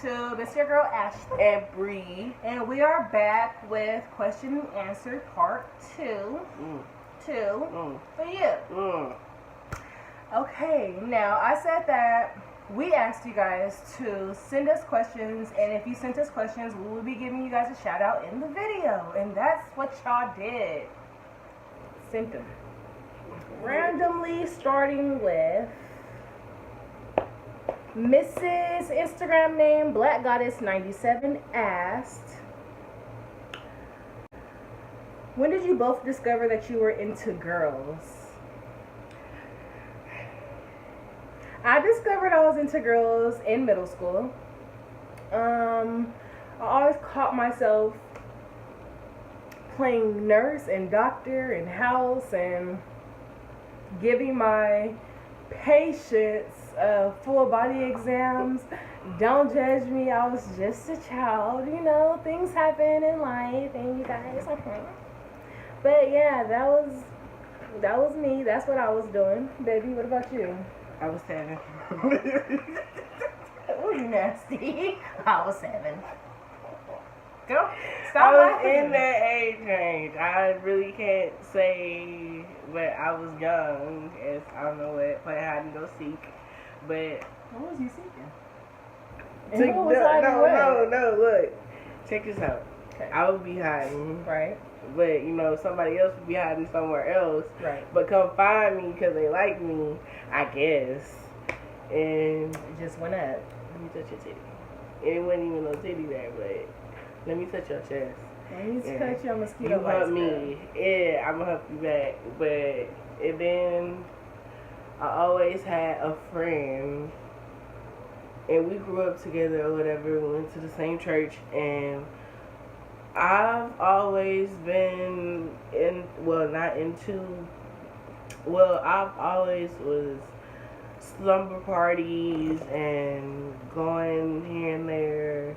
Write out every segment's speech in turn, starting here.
YouTube. It's your girl Ashley and Bree, and we are back with question and answer part 2. For you. Okay, now I said that we asked you guys to send us questions, and if you sent us questions, we will be giving you guys a shout out in the video, and that's what y'all did. Sent them. Randomly starting with Mrs. Instagram name Black Goddess 97 asked, when did you both discover that you were into girls? I discovered I was into girls in middle school. I always caught myself playing nurse and doctor and house and giving my patients full body exams. Don't judge me, I was just a child, you know, things happen in life and you guys, But yeah, that was me. That's what I was doing. Baby, what about you? I was 7. Oh, you nasty. I was 7. Go. Stop I was laughing. in that age range. I really can't say, but I was young. As I don't know what, play hide and go seek. But what was you seeking? And who was hiding no. Look, check this out. Okay. I would be hiding, Right. but you know somebody else would be hiding somewhere else. Right. But come find me because they like me, I guess. And It just went up. let me touch your titty. It wasn't even no titty there, but let me touch your chest. Let me touch your mosquito You bites, hump me. Yeah, I'm gonna hump you back. But and then I always had a friend, and we grew up together or whatever. We went to the same church, and I've always been I've always was slumber parties and going here and there,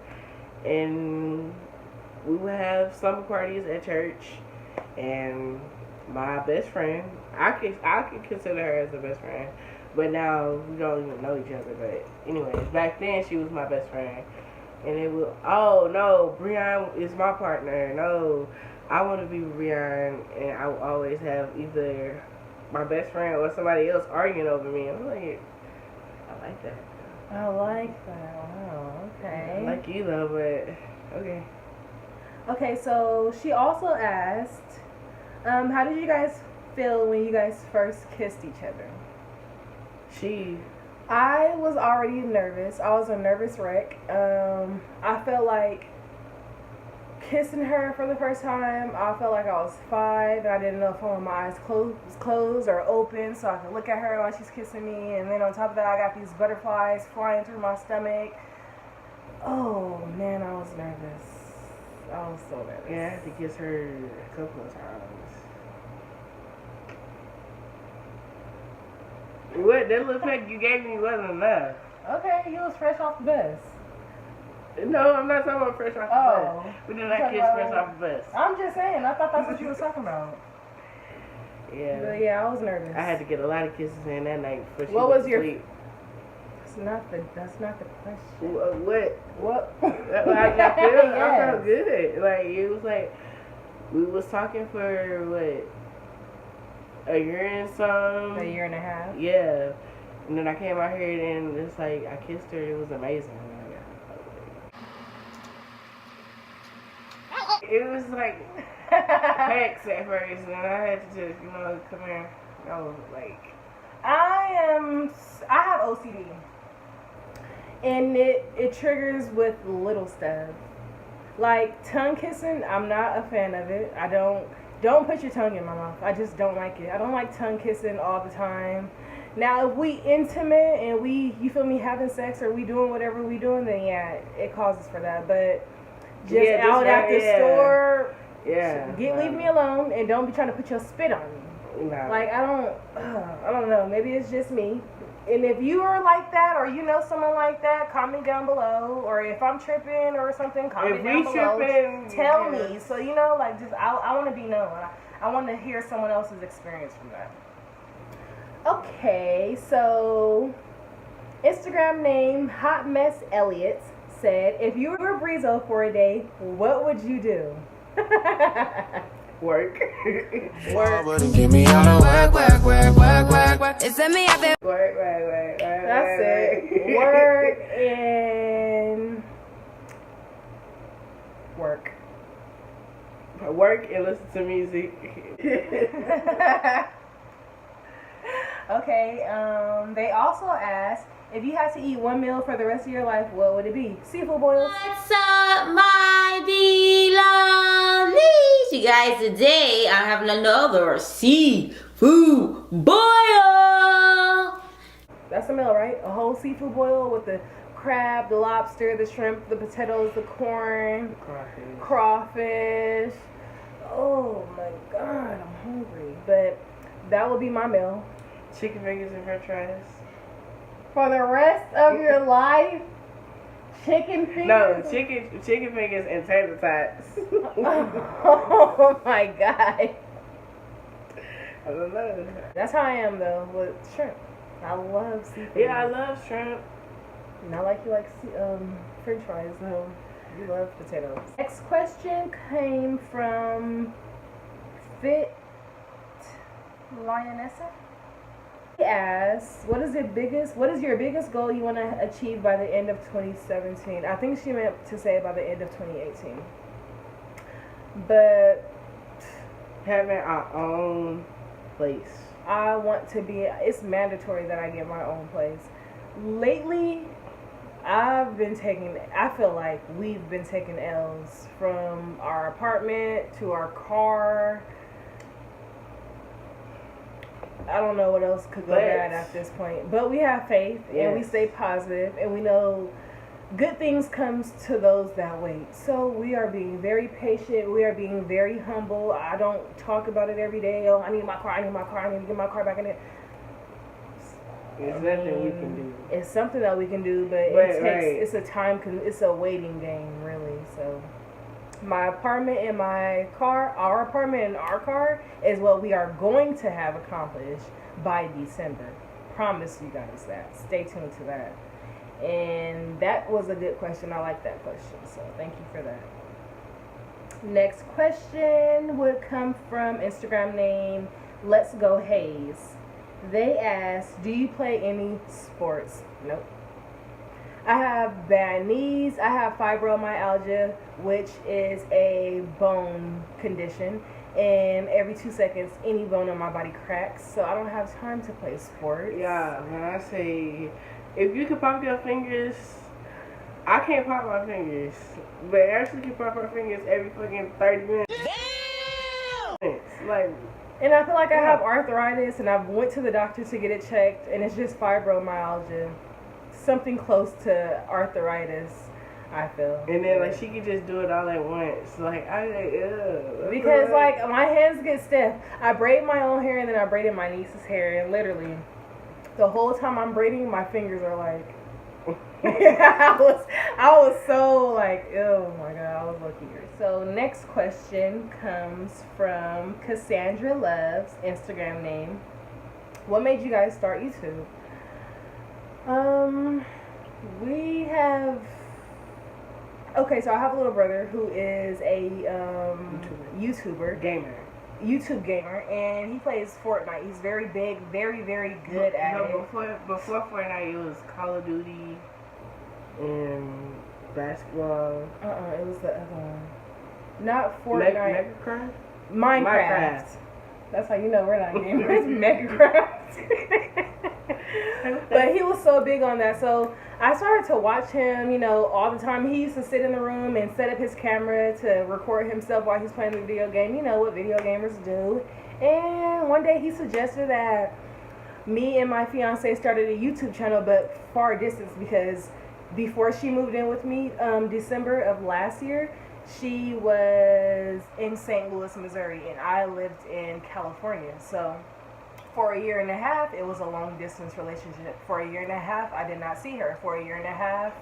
and we would have slumber parties at church, and my best friend, I could consider her as a best friend, but now we don't even know each other. But anyways, back then she was my best friend, and it was, oh no, Brieon is my partner. No, I want to be with Brieon, and I will always have either my best friend or somebody else arguing over me. I'm like, I like that. I like that. Wow. Okay. I like you though, but okay. Okay, so she also asked, how did you guys feel when you guys first kissed each other? I was already nervous. I was a nervous wreck. I felt like kissing her for the first time, I felt like I was 5 and I didn't know if I wanted my eyes closed or open so I could look at her while she's kissing me. And then on top of that, I got these butterflies flying through my stomach. Oh man, I was nervous. I was so nervous. Yeah, I had to kiss her a couple of times. What? That little peck you gave me wasn't enough. Okay, you was fresh off the bus. No, I'm not talking about fresh off the bus. We did not kiss fresh off the bus. I'm just saying, I thought that's what you was talking about. Yeah. But yeah, I was nervous. I had to get a lot of kisses in that night before she What went was to your... sleep. That's not the question. What? I felt good. Like, it was like, we was talking for, a year and some. A year and a half? Yeah. And then I came out here and it's like, I kissed her. It was amazing. It was like pecks at first, and I had to just, come here. I was like, I have OCD, and it triggers with little stuff, like tongue kissing. I'm not a fan of it. I don't put your tongue in my mouth. I just don't like it. I don't like tongue kissing all the time. Now, if we intimate and you feel me, having sex or we doing whatever we doing, then yeah, it causes for that. But just out at the store, leave me alone and don't be trying to put your spit on me. No. Like, I don't know. Maybe it's just me. And if you are like that or you know someone like that, comment down below. Or if I'm tripping or something, comment down below. Tell me. So, just, I want to be known. I want to hear someone else's experience from that. Okay, so Instagram name Hot Mess Elliot said, if you were Briezo for a day, what would you do? Work. Give me all the work. It's me up there. Work. That's it. Work and work. Work and listen to music. Okay, they also asked, if you had to eat one meal for the rest of your life, what would it be? Seafood boils. What's up, my beloveds? You guys, today I'm having another seafood boil. That's a meal, right? A whole seafood boil with the crab, the lobster, the shrimp, the potatoes, the corn, crawfish. Oh my God, I'm hungry. But that would be my meal. Chicken fingers and french fries. For the rest of your life, chicken fingers? No, chicken fingers and tater tots. Oh my God. I don't know. That's how I am though with shrimp. I love seafood. Yeah, I love shrimp. Not like you like french fries though. You love potatoes. Next question came from Fit Lionessa. He asks, what is your biggest goal you want to achieve by the end of 2017? I think she meant to say by the end of 2018. But having our own place. I want to be, it's mandatory that I get my own place. Lately, I feel like we've been taking L's from our apartment to our car. I don't know what else could go bad at this point. But we have faith, and we stay positive, and we know good things comes to those that wait. So we are being very patient. We are being very humble. I don't talk about it every day. Oh, I need my car. I need to get my car back in it. It's nothing we can do. It's something that we can do, but it's a waiting game, really. So my apartment and my car, our apartment and our car is what we are going to have accomplished by December. Promise you guys that. Stay tuned to that. And that was a good question. I like that question. So thank you for that. Next question would come from Instagram name Let's Go Hayes. They asked, do you play any sports? Nope. I have bad knees. I have fibromyalgia, which is a bone condition. And every 2 seconds, any bone on my body cracks. So I don't have time to play sports. Yeah, when I say, if you could pop your fingers, I can't pop my fingers. But Ashley can pop her fingers every fucking 30 minutes. Damn! Like, and I feel like I have arthritis, and I went to the doctor to get it checked, and it's just fibromyalgia. Something close to arthritis, I feel. And then, like, she could just do it all at once. Like, because, like, my hands get stiff. I braid my own hair, and then I braided my niece's hair, and literally, the whole time I'm braiding, my fingers are like, I was so like, oh my God, I was lucky. So next question comes from Cassandra Loves, Instagram name. What made you guys start YouTube? So I have a little brother who is a YouTuber. YouTube gamer, and he plays Fortnite. He's very big, very, very good at it. Before Fortnite, it was Call of Duty and basketball. It was the other one. Not Fortnite. Minecraft. That's how you know we're not gamers. Minecraft. But he was so big on that, so I started to watch him, all the time. He used to sit in the room and set up his camera to record himself while he's playing the video game. You know what video gamers do. And one day he suggested that me and my fiance started a YouTube channel, but far distance, because before she moved in with me, December of last year, she was in St. Louis, Missouri, and I lived in California. So for a year and a half, it was a long distance relationship. For a year and a half, I did not see her. For a year and a half,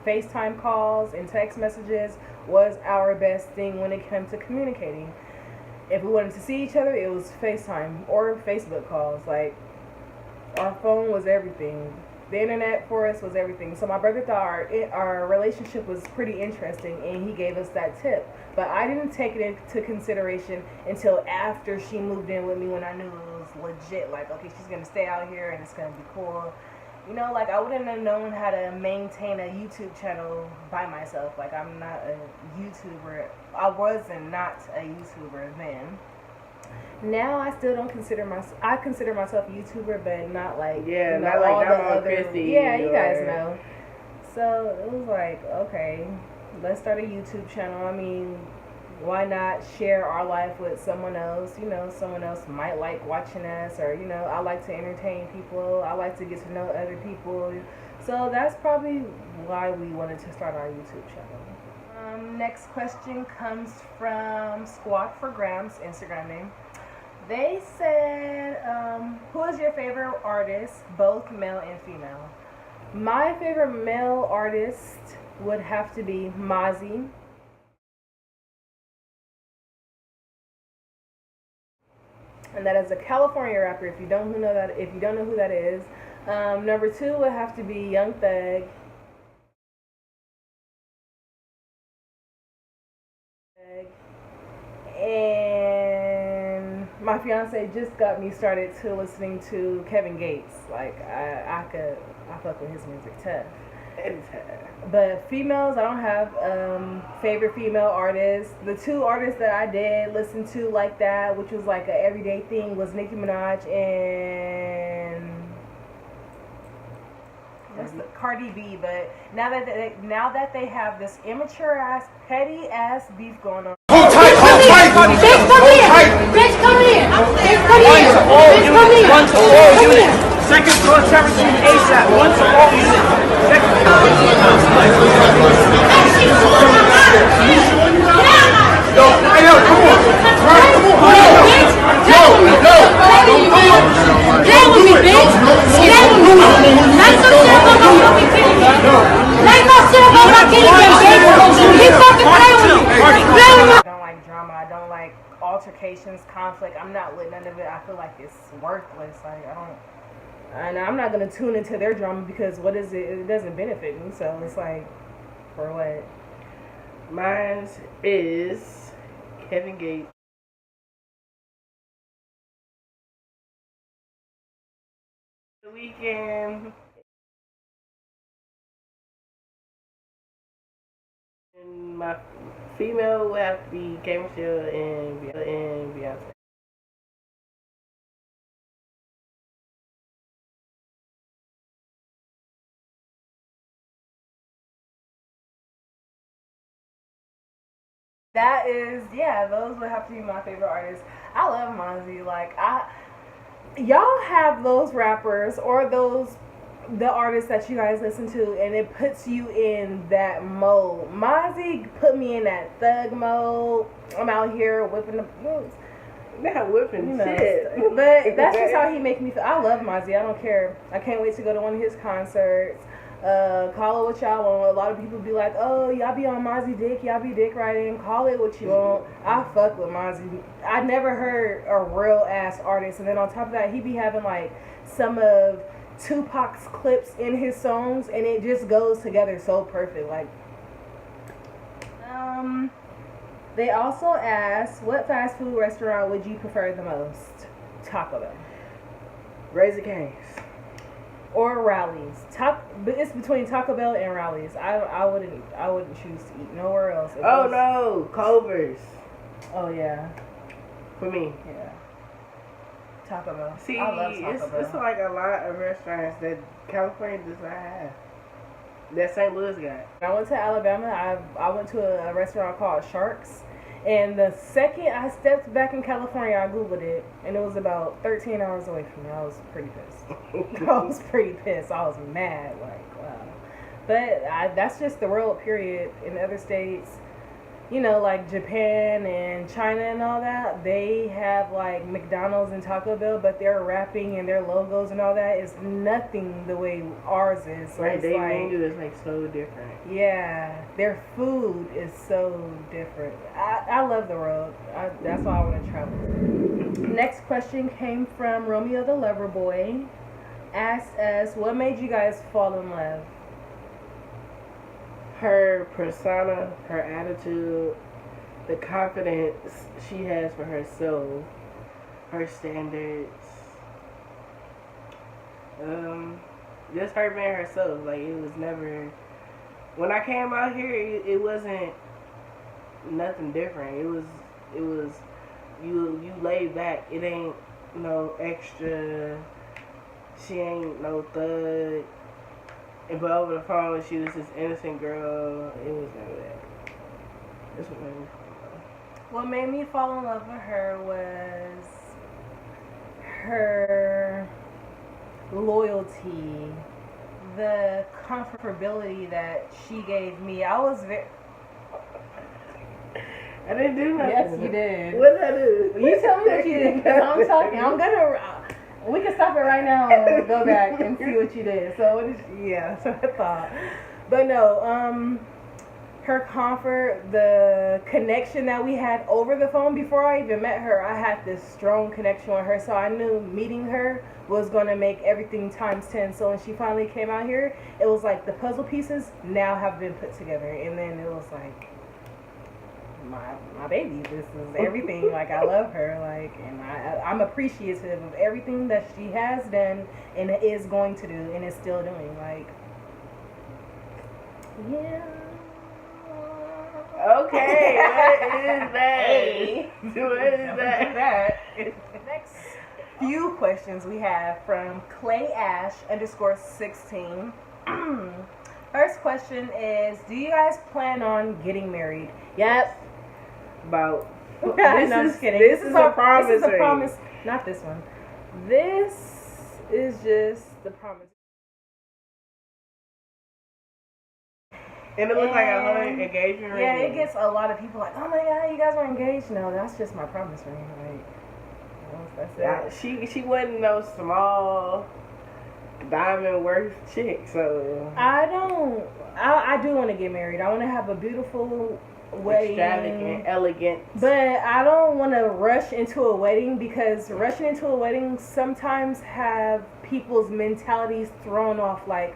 FaceTime calls and text messages was our best thing when it came to communicating. If we wanted to see each other, it was FaceTime or Facebook calls. Like, our phone was everything. The internet for us was everything. So my brother thought our relationship was pretty interesting, and he gave us that tip. But I didn't take it into consideration until after she moved in with me, when I knew it was legit. Like, okay, she's gonna stay out here and it's gonna be cool. You know, like, I wouldn't have known how to maintain a YouTube channel by myself. Like, I'm not a YouTuber. I wasn't not a YouTuber then. Now I still don't consider myself. I consider myself a YouTuber, but not like not like all the I'm on other. Chrissy. Yeah, you guys know. So it was like, okay, let's start a YouTube channel. I mean, why not share our life with someone else? You know, someone else might like watching us, or you know, I like to entertain people. I like to get to know other people. So that's probably why we wanted to start our YouTube channel. Next question comes from Squad for Grams, Instagram name. They said, who is your favorite artist, both male and female? My favorite male artist would have to be Mozzie. And that is a California rapper. If you don't know who that is. Number 2 would have to be Young Thug. And my fiance just got me started to listening to Kevin Gates. Like, I fuck with his music tough. But females, I don't have favorite female artists. The 2 artists that I did listen to like that, which was like an everyday thing, was Nicki Minaj and Cardi B. But now that they have this immature ass, petty ass beef going on. Hold tight, hold tight, bitch, come here. Bitch, come here. Bitch, come here. Bitch, come here. One to all units. Second floor terror team ASAP. One to all units. Second floor. Yo, hey, yo, come on. Right, come on. Yo, get with me, bitch. Get with me. Like no shit about my fucking kitty, bitch. Like no shit about my kitty, bitch. You fucking play with me. Play with me. I don't like drama. I don't like altercations, conflict. I'm not with none of it. I feel like it's worthless. Like, and I'm not gonna tune into their drama, because what is it? It doesn't benefit me. So it's like, for what? Mine is Kevin Gates. The Weeknd. And my female would have to be K. Michelle and Beyonce. That is, yeah, those would have to be my favorite artists. I love Mozzie. Like, y'all have those rappers or the artists that you guys listen to, and it puts you in that mode. Mozzie put me in that thug mode. I'm out here whipping the Not whipping shit. But that's just how he make me feel. I love Mozzie. I don't care. I can't wait to go to one of his concerts. Call it what y'all want. A lot of people be like, oh, y'all be on Mozzie dick, y'all be dick riding. Call it what you want. I fuck with Mozzie. I never heard a real ass artist, and then on top of that, he be having like some of Tupac's clips in his songs, and it just goes together so perfect. Like, they also asked, what fast food restaurant would you prefer the most? Taco Bell. Raise the Cane's. Or Rallies. But it's between Taco Bell and Rallies. I wouldn't choose to eat nowhere else. Oh no, Culver's. Oh yeah. For me. Yeah. Taco Bell. See, I love Taco Bell. it's like a lot of restaurants that California does not have. That St. Louis got. When I went to Alabama, I went to a restaurant called Sharks. And the second I stepped back in California, I Googled it, and it was about 13 hours away from me. I was pretty pissed. I was mad, like, wow. But that's just the world, period. In other states, you know, like Japan and China and all that, they have like McDonald's and Taco Bell, but their wrapping and their logos and all that is nothing the way ours is. So right, their like, menu is like so different. Yeah, their food is so different. I love the world. That's why I want to travel. Next question came from Romeo the Lover Boy. asked us, what made you guys fall in love? Her persona, her attitude, the confidence she has for herself, her standards. Just her being herself. Like, it was never. When I came out here, it wasn't nothing different. It was you laid back. It ain't no extra. She ain't no thug. But over the phone, she was this innocent girl. It was none of that. That's what made me fall in love. What made me fall in love with her was her loyalty, the comfortability that she gave me. I was very. I didn't do nothing. Yes, you did. What did I do? You tell me what you did, because I'm talking. I'm gonna. We can stop it right now and go back and see what you did. So what is? Yeah, so I thought. But no, her comfort, the connection that we had over the phone before I even met her, I had this strong connection with her. So I knew meeting her was going to make everything times 10. So when she finally came out here, it was like the puzzle pieces now have been put together. And then it was like, my baby, this is everything. Like, I love her. Like, and I'm appreciative of everything that she has done and is going to do and is still doing. Like, yeah. Okay, what is that? What is that? Next few questions we have from Clay Ash _16. First question is, do you guys plan on getting married? Yep. About No, I'm just kidding. This is a promise. This is a promise. Not this one. This is just the promise. And it looks like a whole engagement ring. Yeah, it gets a lot of people like, oh my god, you guys are engaged. No, that's just my promise ring. Like, that's it. Yeah, she wasn't no small diamond worth chick, so I do want to get married. I want to have a beautiful wedding, extravagant, elegant. But I don't want to rush into a wedding, because rushing into a wedding sometimes have people's mentalities thrown off. Like,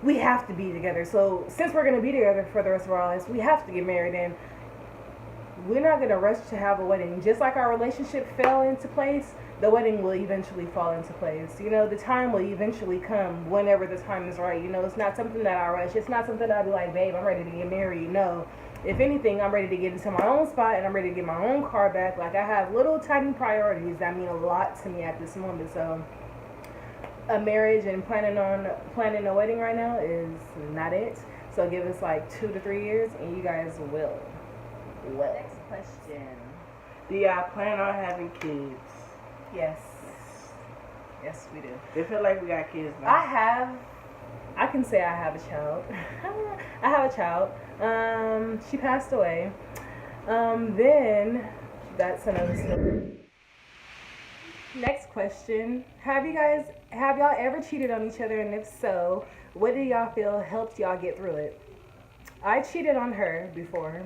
we have to be together. So since we're going to be together for the rest of our lives, we have to get married, and we're not going to rush to have a wedding. Just like our relationship fell into place, the wedding will eventually fall into place. You know, the time will eventually come whenever the time is right. You know, it's not something that I rush. It's not something that I'll be like, babe, I'm ready to get married. No. If anything, I'm ready to get into my own spot, and I'm ready to get my own car back. Like, I have little tiny priorities that mean a lot to me at this moment. So a marriage and planning a wedding right now is not it. So give us like 2 to 3 years and you guys will. Well, next question. Do y'all plan on having kids? Yes. Yes, we do. They feel like we got kids now. I can say I have a child. I have a child. She passed away. Then that's another story. Next question. Have y'all ever cheated on each other? And if so, what do y'all feel helped y'all get through it? I cheated on her before.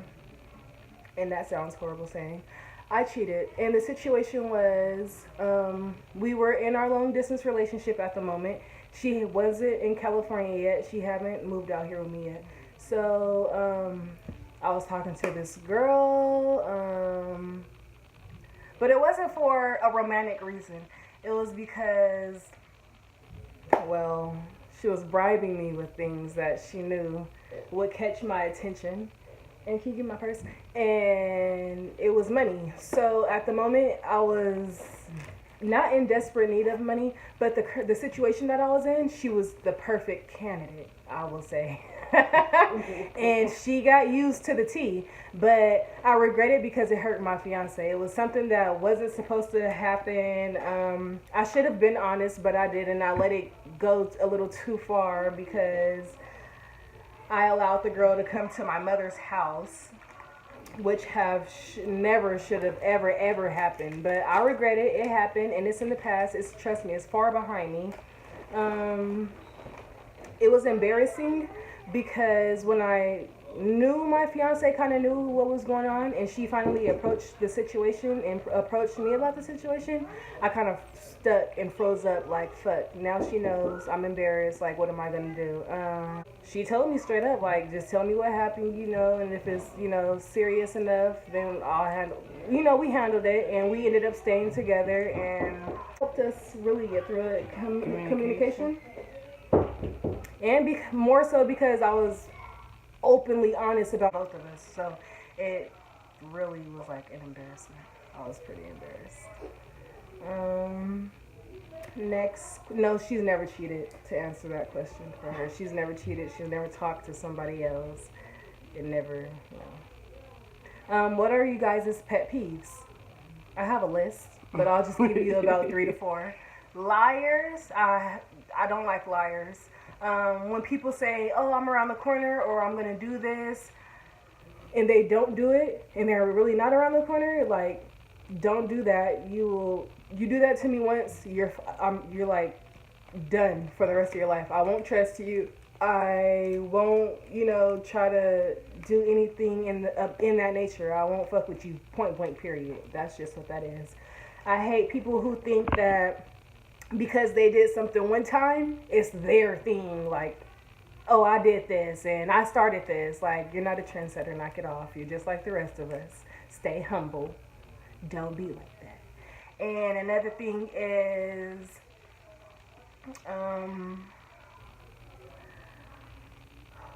And that sounds horrible saying. I cheated. And the situation was, we were in our long distance relationship at the moment. She wasn't in California yet. She hadn't moved out here with me yet. So, I was talking to this girl, but it wasn't for a romantic reason. It was because, well, she was bribing me with things that she knew would catch my attention. And can you give my purse? And it was money. So at the moment, I was not in desperate need of money, but the situation that I was in, she was the perfect candidate, I will say. And she got used to the T, but I regret it because it hurt my fiance. It was something that wasn't supposed to happen. I should have been honest, but I didn't. I let it go a little too far because I allowed the girl to come to my mother's house, which never should have ever happened. But I regret it. It happened, and it's in the past. Trust me, it's far behind me. It was embarrassing because when I knew my fiance kind of knew what was going on, and she finally approached the situation and approached me about the situation, I kind of stuck and froze up like, fuck, now she knows, I'm embarrassed, like, what am I gonna do? She told me straight up, like, just tell me what happened, you know, and if it's, you know, serious enough, then I'll handle, you know, we handled it, and we ended up staying together, and helped us really get through it. Communication. And more so because I was openly honest about both of us, so it really was like an embarrassment. I was pretty embarrassed. Next, no, she's never cheated. To answer that question for her, she's never cheated. She's never talked to somebody else. It never, no. What are you guys' pet peeves? I have a list, but I'll just give you about 3 to 4. Liars. I don't like liars. When people say, oh, I'm around the corner, or I'm going to do this, and they don't do it, and they're really not around the corner, like, don't do that. You do that to me once, you're like done for the rest of your life. I won't trust you. I won't, you know, try to do anything in that nature. I won't fuck with you, point blank, period. That's just what that is. I hate people who think that because they did something one time, it's their thing. Like, oh, I did this and I started this. Like, you're not a trendsetter. Knock it off. You're just like the rest of us. Stay humble. Don't be like that. And another thing is,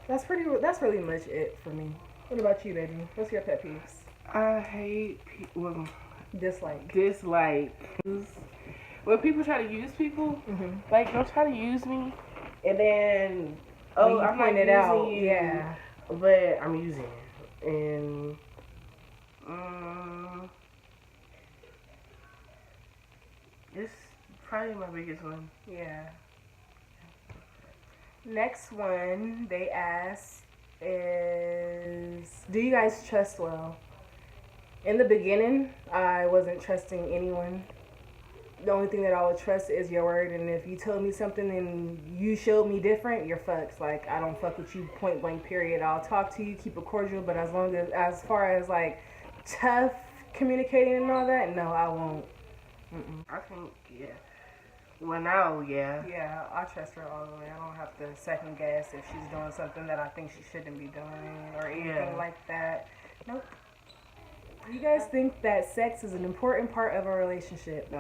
that's really much it for me. What about you, baby? What's your pet peeves? I hate people. Dislike. When people try to use people, like, don't try to use me, and then, oh, I'm not using out, you, yeah, but I'm using it, and it's probably my biggest one. Yeah. Next one they ask is, do you guys trust well? In the beginning, I wasn't trusting anyone. The only thing that I would trust is your word, and if you told me something and you showed me different, you're fucked. Like, I don't fuck with you, point blank, period. I'll talk to you, keep it cordial, but as far as like tough communicating and all that, no, I won't. I think, yeah. Well, now, yeah. Yeah, I trust her all the way. I don't have to second guess if she's doing something that I think she shouldn't be doing or anything like that. Nope. You guys think that sex is an important part of a relationship?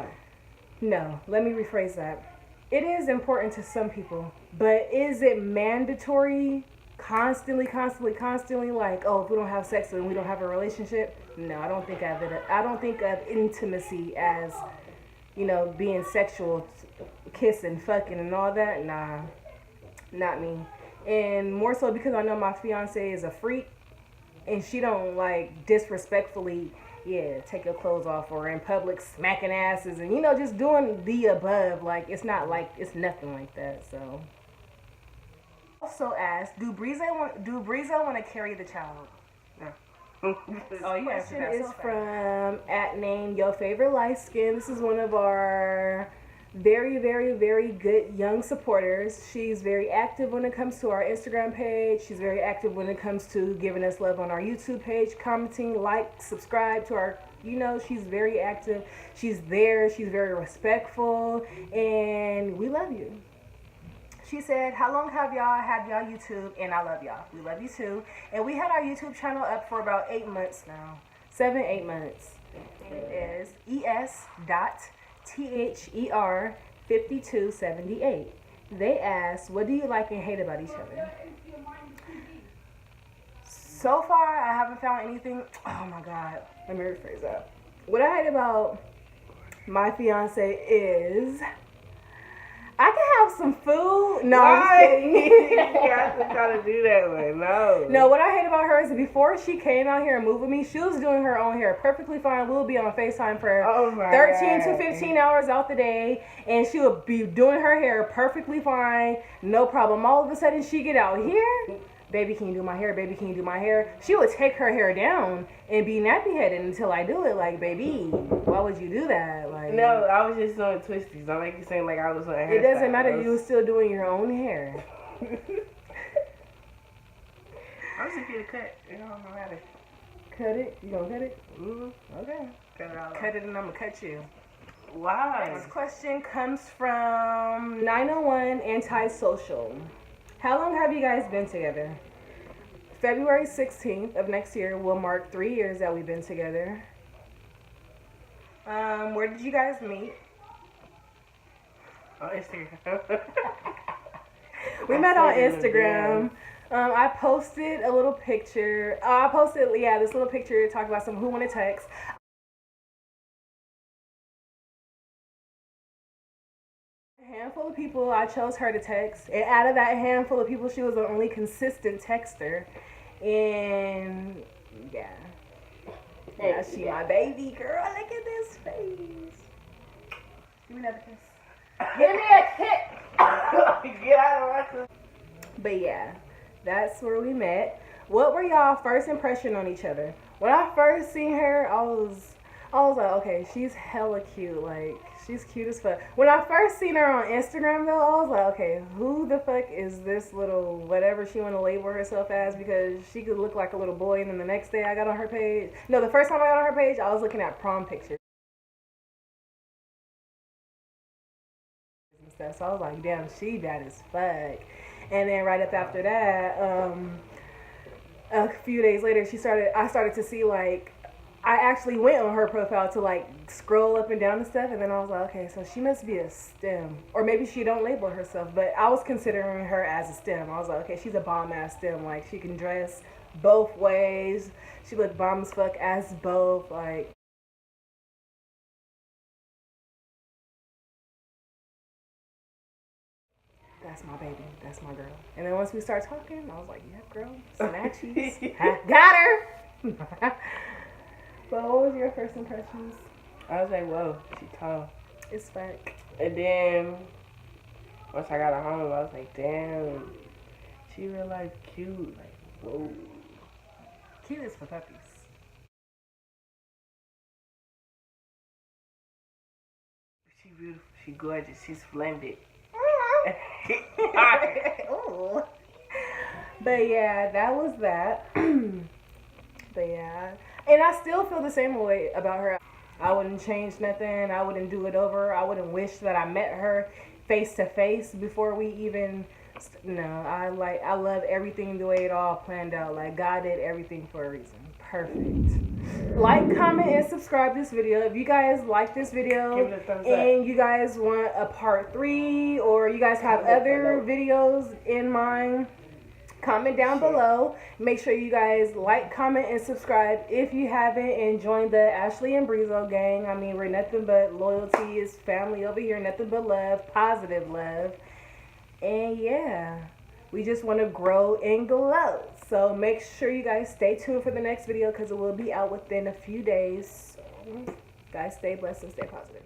No, let me rephrase that. It is important to some people, but is it mandatory constantly, like, oh, if we don't have sex then we don't have a relationship? No, I don't think of it. I don't think of intimacy as, you know, being sexual, kissing, fucking, and all that. Nah, not me. And more so because I know my fiance is a freak, and she don't, like, disrespectfully, take your clothes off, or in public smacking asses, and, you know, just doing the above. Like, it's not like, it's nothing like that. So, also asked, do Briezo want to carry the child? No. Oh, you answered that. Is from @name your favorite light skin. This is one of our very, very, very good young supporters. She's very active when it comes to our Instagram page. She's very active when it comes to giving us love on our YouTube page, commenting, like, subscribe to our, you know, she's very active. She's there. She's very respectful, and we love you. She said, how long have y'all had y'all YouTube? And I love y'all. We love you too. And we had our YouTube channel up for about 8 months now. 7-8 months. It is ES.THER5278. They asked, what do you like and hate about each other? So far, I haven't found anything. Oh my God. Let me rephrase that. What I hate about my fiance is, I can have some food. No, I'm just kidding. You have to try to do that way. No, what I hate about her is before she came out here and moved with me, she was doing her own hair perfectly fine. We'll be on FaceTime for 13 to 15 hours out the day, and she would be doing her hair perfectly fine, no problem. All of a sudden, she get out here, baby, can you do my hair? Baby, can you do my hair? She would take her hair down and be nappy-headed until I do it. Like, baby, why would you do that? Like, no, I was just doing twisties. Don't make you seem like I was on hair. It doesn't matter. You were still doing your own hair. I'm just gonna cut. You don't know how to Cut it? You gonna cut it? Okay. cut it all. Cut it and I'm gonna cut you. Why? Next question comes from 901 Antisocial. How long have you guys been together? February 16th of next year will mark 3 years that we've been together. Where did you guys meet? On Instagram. We met on Instagram. I posted a little picture. This little picture talking about some who want to text. A handful of people, I chose her to text. And out of that handful of people, she was the only consistent texter. And yeah. Yeah, she my baby girl. Look at this face. Give me another kiss. Give me a kiss. Get out of my. But yeah, that's where we met. What were y'all first impression on each other? When I first seen her, I was like, okay, she's hella cute. Like, she's cute as fuck. When I first seen her on Instagram though, I was like, okay, who the fuck is this little whatever she want to label herself as? Because she could look like a little boy. And then the next day I got on her page. No, the first time I got on her page, I was looking at prom pictures and stuff. So I was like, damn, she bad as fuck. And then right up after that, a few days later, I started to see, like, I actually went on her profile to, like, scroll up and down and stuff. And then I was like, okay, so she must be a STEM. Or maybe she don't label herself. But I was considering her as a STEM. I was like, okay, she's a bomb-ass STEM. Like, she can dress both ways. She looked bomb as fuck as both. Like, that's my baby. That's my girl. And then once we start talking, I was like, yeah, girl, snatchies. Got her. But what was your first impressions? I was like, whoa, she tall. It's fact. And then once I got her home, I was like, damn, she real life cute. Like, whoa. Cute as for puppies. She beautiful. She gorgeous. She's splendid. Ooh. But yeah, that was that. But yeah. And I still feel the same way about her. I wouldn't change nothing. I wouldn't do it over. I wouldn't wish that I met her face to face before we even. No, I love everything the way it all planned out. Like, God did everything for a reason. Perfect. Like, comment, and subscribe to this video. If you guys like this video Give it a thumbs and up. you guys want a part 3 or you guys have other videos in mind, comment down below. Make sure you guys like, comment, and subscribe if you haven't, and join the Ashley and Briezo gang. I mean, we're nothing but loyalty is family over here. Nothing but love, positive love. And yeah, we just want to grow and glow. So make sure you guys stay tuned for the next video because it will be out within a few days. So, guys, stay blessed and stay positive.